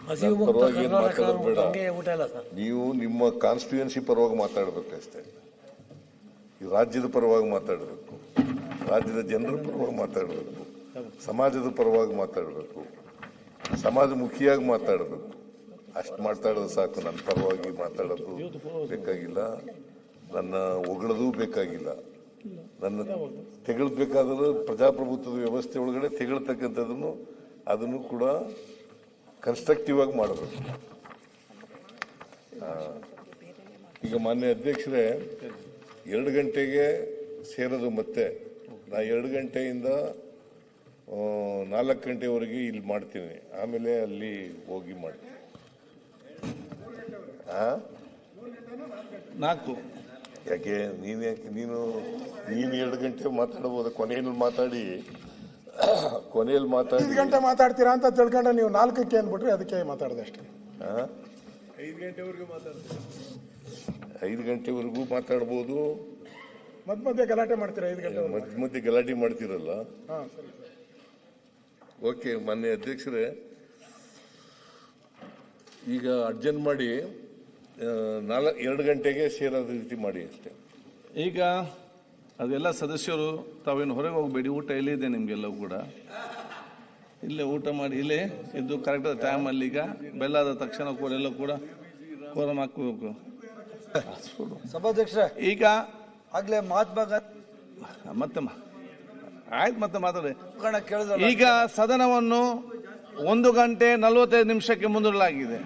ಪರವಾಗಿ ಮಾತಾಡೋದು ಬೇಡ. ನೀವು ನಿಮ್ಮ ಕಾನ್ಸ್ಟಿಟ್ಯೂಯನ್ಸಿ ಪರವಾಗಿ ಮಾತಾಡಬೇಕಷ್ಟೇ. ಈ ರಾಜ್ಯದ ಪರವಾಗಿ ಮಾತಾಡಬೇಕು, ರಾಜ್ಯದ ಜನರ ಪರವಾಗಿ ಮಾತಾಡಬೇಕು, ಸಮಾಜದ ಪರವಾಗಿ ಮಾತಾಡಬೇಕು, ಸಮಾಜಮುಖಿಯಾಗಿ ಮಾತಾಡಬೇಕು. ಅಷ್ಟು ಮಾತಾಡೋದು ಸಾಕು. ನನ್ನ ಪರವಾಗಿ ಮಾತಾಡೋದು ಬೇಕಾಗಿಲ್ಲ, ನನ್ನ ಹೊಗಳೋದು ಬೇಕಾಗಿಲ್ಲ. ನನ್ನ ತೆಗಳಬೇಕಾದರೂ ಪ್ರಜಾಪ್ರಭುತ್ವದ ವ್ಯವಸ್ಥೆ ಒಳಗಡೆ ತೆಗಳತಕ್ಕಂಥದ್ದನ್ನು ಅದನ್ನು ಕೂಡ ಕನ್ಸ್ಟ್ರಕ್ಟಿವ್ ಆಗಿ ಮಾಡಬೇಕು. ಈಗ ಮಾನ್ಯ ಅಧ್ಯಕ್ಷರೇ, 2 ಗಂಟೆಗೆ ಸೇರೋದು, ಮತ್ತೆ ನಾ 2 ಗಂಟೆಯಿಂದ 4 ಗಂಟೆವರೆಗೆ ಇಲ್ಲಿ ಮಾಡ್ತೀನಿ, ಆಮೇಲೆ ಅಲ್ಲಿ ಹೋಗಿ ಮಾಡ್ತೀನಿ. 4 ಯಾಕೆ ನೀನು 2 ಗಂಟೆ ಮಾತಾಡಬಹುದು, ಕೊನೆಯಲ್ಲಿ ಮಾತಾಡಿ 5 ಗಂಟೆ ಮಾತಾಡ್ತೀರಾ ಅಂತ ತಿಳ್ಕೊಂಡ್ರೆ ನೀವು 4ಕ್ಕೆ ಅಂದ್ಬಿಟ್ರಿ, ಅದಕ್ಕೆ ಮಾತಾಡಿದೆ ಅಷ್ಟೇ. 5 ಗಂಟೆವರೆಗೂ ಮಾತಾಡ್ಬೋದು. ಮಧ್ಯೆ ಗಲಾಟೆ ಮಾಡ್ತೀರಾ? 5 ಗಂಟೆ ಮಧ್ಯೆ ಗಲಾಟೆ ಮಾಡ್ತೀರಲ್ಲ. ಓಕೆ ಮಾನ್ಯ ಅಧ್ಯಕ್ಷರೇ, ಈಗ ಅರ್ಜೆಂಟ್ ಮಾಡಿ 2 ಗಂಟೆಗೆ ಸೇರೋದ ರೀತಿ ಮಾಡಿ ಅಷ್ಟೇ. ಈಗ ಅದೆಲ್ಲ ಸದಸ್ಯರು ತಾವೇನು ಹೊರಗೆ ಹೋಗಬೇಡಿ, ಊಟ ಇಲ್ಲಿದೆ ನಿಮಗೆಲ್ಲವೂ ಕೂಡ. ಇಲ್ಲೇ ಊಟ ಮಾಡಿ ಇಲ್ಲೇ ಇದ್ದು ಕರೆಕ್ಟ್ ಟೈಮಲ್ಲಿ. ಈಗ ಬೆಲ್ಲಾದ ತಕ್ಷಣ ಕೂಡ ಎಲ್ಲ ಕೂಡ ಕೋರಮ್ ಹಾಕಬೇಕು. ಸಭಾಧ್ಯಕ್ಷ, ಈಗ ಆಗ್ಲೇ ಮಹಾತ್ಮ ಮತ್ತೆ ಆಯ್ತು, ಮತ್ತೆ ಮಾತಾಡಿ. ಕೇಳಿದ ಈಗ ಸದನವನ್ನು 1 ಗಂಟೆ 45 ನಿಮಿಷಕ್ಕೆ ಮುಂದೂಡಲಾಗಿದೆ.